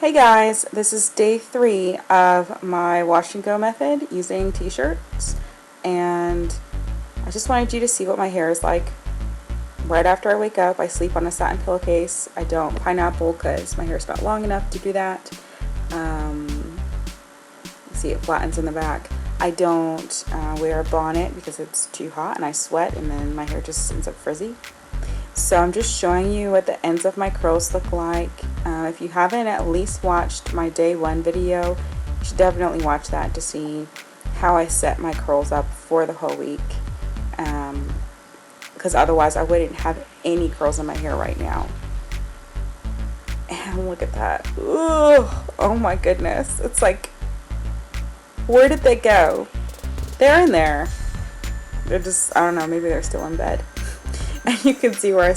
Hey guys, this is day 3 of my wash and go method using t-shirts, and I just wanted you to see what my hair is like right after I wake up. I sleep on a satin pillowcase. I don't pineapple because my hair is not long enough to do that. See, it flattens in the back. I don't wear a bonnet because it's too hot and I sweat and then my hair just ends up frizzy. So I'm just showing you what the ends of my curls look like. If you haven't at least watched my day 1 video, you should definitely watch that to see how I set my curls up for the whole week. Because otherwise I wouldn't have any curls in my hair right now. And look at that. Ooh, oh my goodness. It's like, where did they go? They're in there. They're just, I don't know, maybe they're still in bed. And you can see where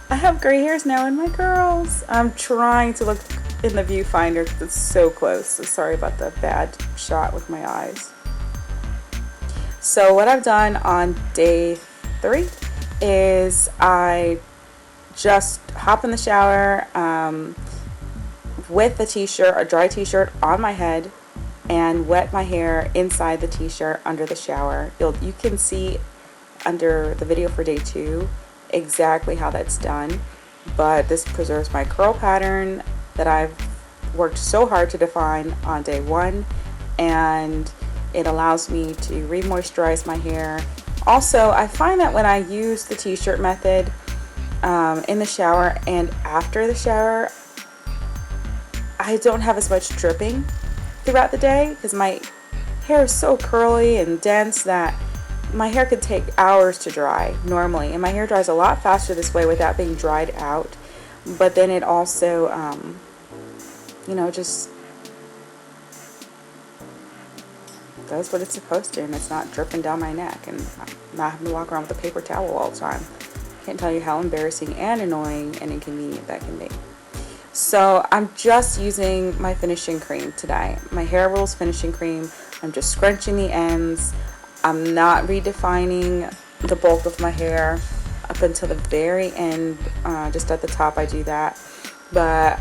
I have gray hairs now in my curls. I'm trying to look in the viewfinder because it's so close. So sorry about the bad shot with my eyes. So what I've done on day 3 is I just hop in the shower with a t-shirt, a dry t-shirt on my head, and wet my hair inside the t-shirt under the shower. You can see under the video for day 2 exactly how that's done, but this preserves my curl pattern that I've worked so hard to define on day 1, and it allows me to re-moisturize my hair. Also, I find that when I use the t-shirt method in the shower and after the shower, I don't have as much dripping throughout the day because my hair is so curly and dense that my hair could take hours to dry normally, and my hair dries a lot faster this way without being dried out. But then it also just does what it's supposed to, and it's not dripping down my neck and I'm not having to walk around with a paper towel all the time. Can't tell you how embarrassing and annoying and inconvenient that can be. So I'm just using my finishing cream today, my Hair Rules finishing cream. I'm just scrunching the ends. I'm not redefining the bulk of my hair up until the very end. Just at the top I do that, but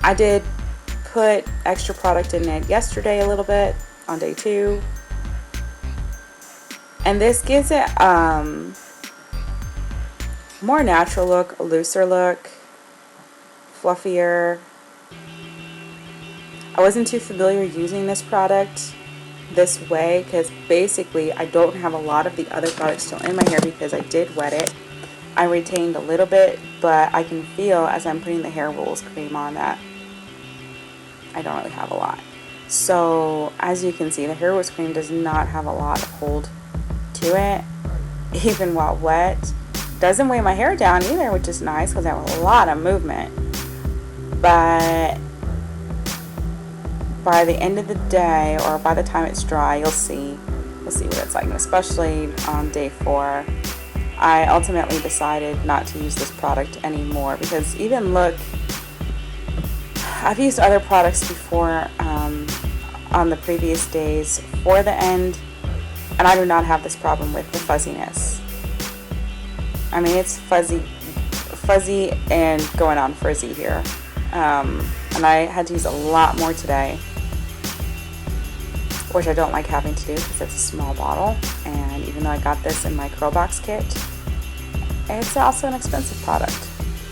I did put extra product in it yesterday a little bit on day 2, and this gives it more natural look, a looser look, fluffier. I wasn't too familiar using this product this way because basically I don't have a lot of the other products still in my hair because I did wet it. I retained a little bit, but I can feel as I'm putting the Hair Rules cream on that I don't really have a lot. So as you can see, the Hair Rules cream does not have a lot of hold to it, even while wet. Doesn't weigh my hair down either, which is nice because I have a lot of movement. But by the end of the day, or by the time it's dry, you'll see what it's like. And especially on day 4, I ultimately decided not to use this product anymore because even look, I've used other products before on the previous days for the end, and I do not have this problem with the fuzziness. I mean, it's fuzzy and going on frizzy here. And I had to use a lot more today, which I don't like having to do because it's a small bottle, and even though I got this in my curl box kit, it's also an expensive product,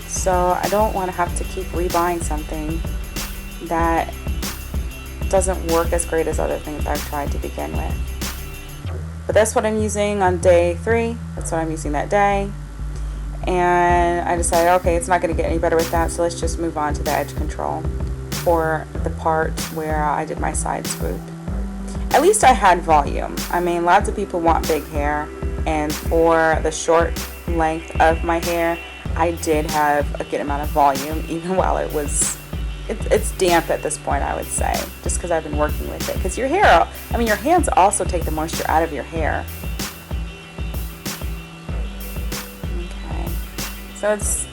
so I don't want to have to keep rebuying something that doesn't work as great as other things I've tried to begin with. But that's what I'm using on day 3. That's what I'm using that day, and I decided, okay, it's not going to get any better with that, so let's just move on to the edge control for the part where I did my side swoop. At least I had volume. I mean, lots of people want big hair, and for the short length of my hair, I did have a good amount of volume, even while it's damp at this point, I would say, just because I've been working with it. Because your hair, I mean, your hands also take the moisture out of your hair. Okay, so it's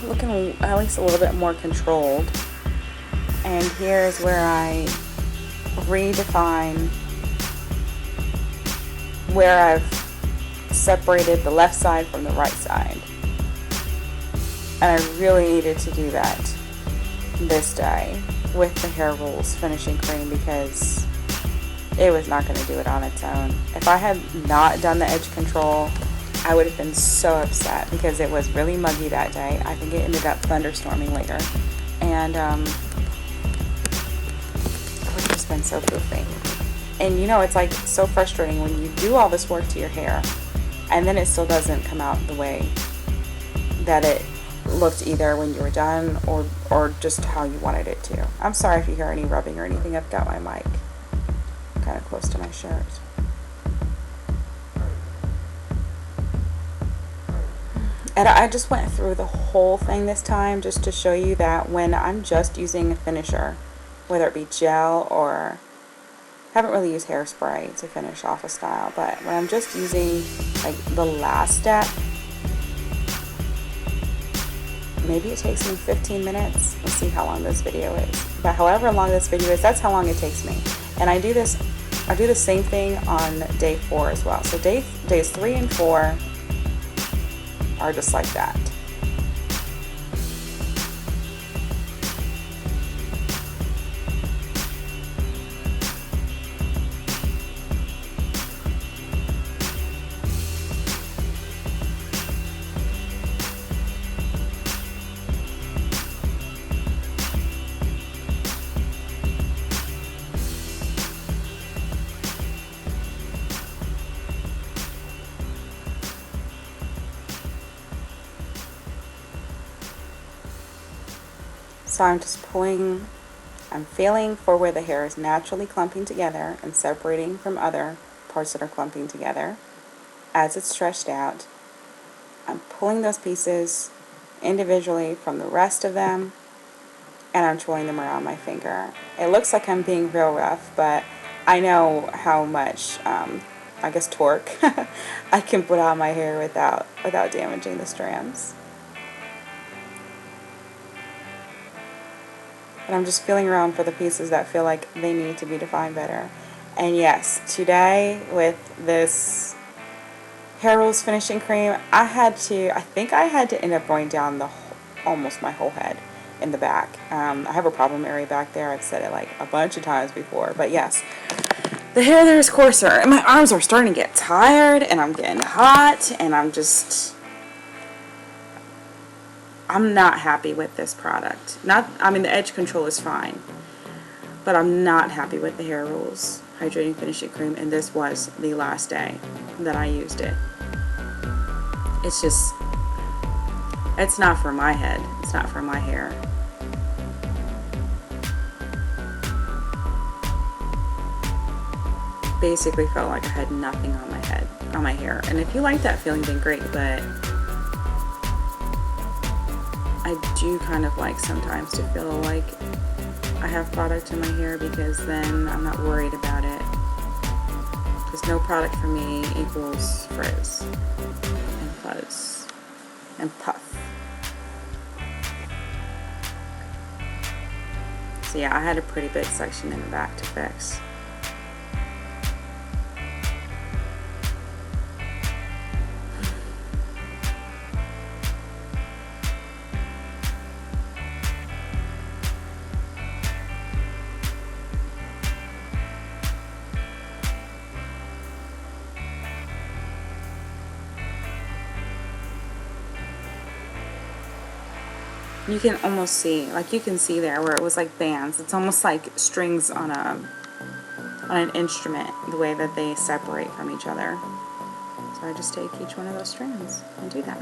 looking at least a little bit more controlled. And here's where I redefine where I've separated the left side from the right side. And I really needed to do that this day with the Hair Rules finishing cream because it was not going to do it on its own. If I had not done the edge control, I would have been so upset because it was really muggy that day. I think it ended up thunderstorming later. And it would have just been so poofy. And you know, it's like so frustrating when you do all this work to your hair and then it still doesn't come out the way that it looked either when you were done or just how you wanted it to. I'm sorry if you hear any rubbing or anything. I've got my mic kind of close to my shirt. And I just went through the whole thing this time just to show you that when I'm just using a finisher, whether it be gel or I haven't really used hairspray to finish off a style, but when I'm just using like the last step, maybe it takes me 15 minutes. We'll see how long this video is. But however long this video is, that's how long it takes me. And I do the same thing on day 4 as well. So days 3 and 4 are just like that. So I'm just pulling, I'm feeling for where the hair is naturally clumping together and separating from other parts that are clumping together. As it's stretched out, I'm pulling those pieces individually from the rest of them, and I'm twirling them around my finger. It looks like I'm being real rough, but I know how much, I guess, torque I can put on my hair without damaging the strands. And I'm just feeling around for the pieces that feel like they need to be defined better. And yes, today with this Hair Rules finishing cream, I think I had to end up going down almost my whole head in the back. I have a problem area back there. I've said it like a bunch of times before, but yes, the hair there is coarser, and my arms are starting to get tired, and I'm getting hot, and I'm not happy with this product. The edge control is fine, but I'm not happy with the Hair Rules Hydrating Finishing Cream, and this was the last day that I used it. It's not for my head. It's not for my hair. Basically felt like I had nothing on my hair. And if you like that feeling, then great, but I do kind of like sometimes to feel like I have product in my hair, because then I'm not worried about it. Because no product for me equals frizz and fuzz and puff. So yeah, I had a pretty big section in the back to fix. You can almost see, like you can see there where it was like bands. It's almost like strings on an instrument, the way that they separate from each other. So I just take each one of those strands and do that.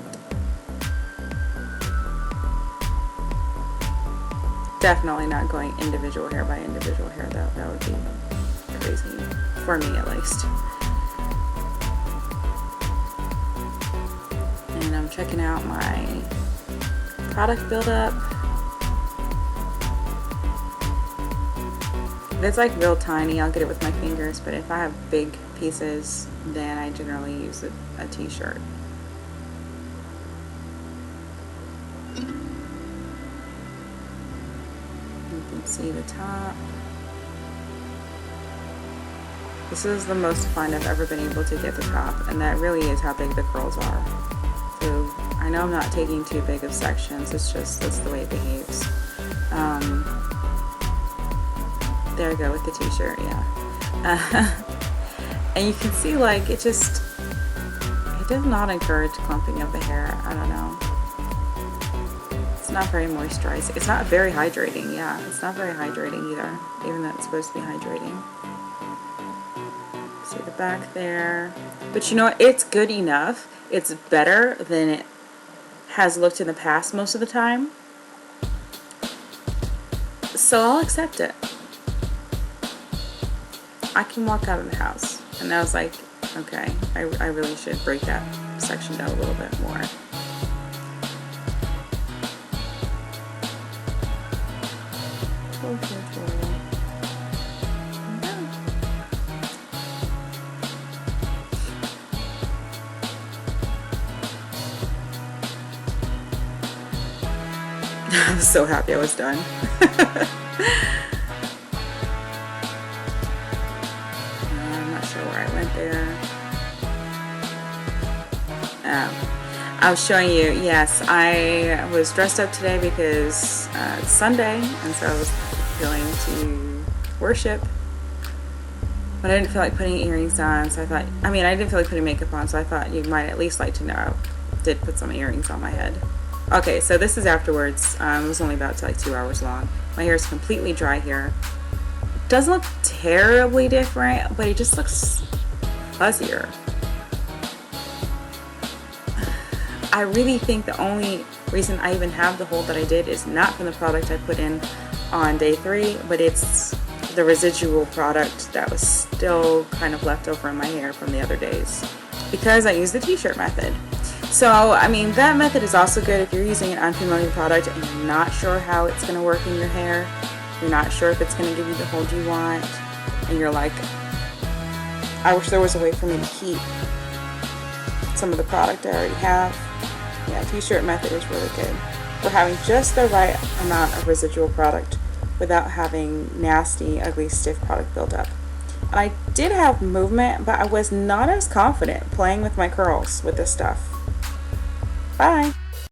Definitely not going individual hair by individual hair though. That would be crazy, for me at least. And I'm checking out my product buildup. If it's like real tiny, I'll get it with my fingers, but if I have big pieces, then I generally use a t-shirt. You can see the top. This is the most fun I've ever been able to get the top, and that really is how big the curls are. So I know I'm not taking too big of sections, it's just, that's the way it behaves. gotta go with the t-shirt, yeah. And you can see, like, it does not encourage clumping of the hair. I don't know. It's not very moisturizing. It's not very hydrating, yeah. It's not very hydrating either, even though it's supposed to be hydrating. See the back there. But you know what? It's good enough. It's better than it has looked in the past most of the time. So I'll accept it. I can walk out of the house. And I was like, okay, I really should break that section down a little bit more. I was so happy I was done. I'm not sure where I went there. I was showing you, yes, I was dressed up today because it's Sunday, and so I was going to worship. But I didn't feel like putting earrings on, so I thought, I didn't feel like putting makeup on, so I thought you might at least like to know I did put some earrings on my head. Okay, so this is afterwards. It was only about like 2 hours long. My hair is completely dry here. Doesn't look terribly different, but it just looks fuzzier. I really think the only reason I even have the hold that I did is not from the product I put in on day 3, but it's the residual product that was still kind of left over in my hair from the other days, because I used the t-shirt method. So, that method is also good if you're using an unfamiliar product and you're not sure how it's going to work in your hair. You're not sure if it's going to give you the hold you want. And you're like, I wish there was a way for me to keep some of the product I already have. Yeah, t-shirt method is really good for having just the right amount of residual product without having nasty, ugly, stiff product build up. And I did have movement, but I was not as confident playing with my curls with this stuff. Bye.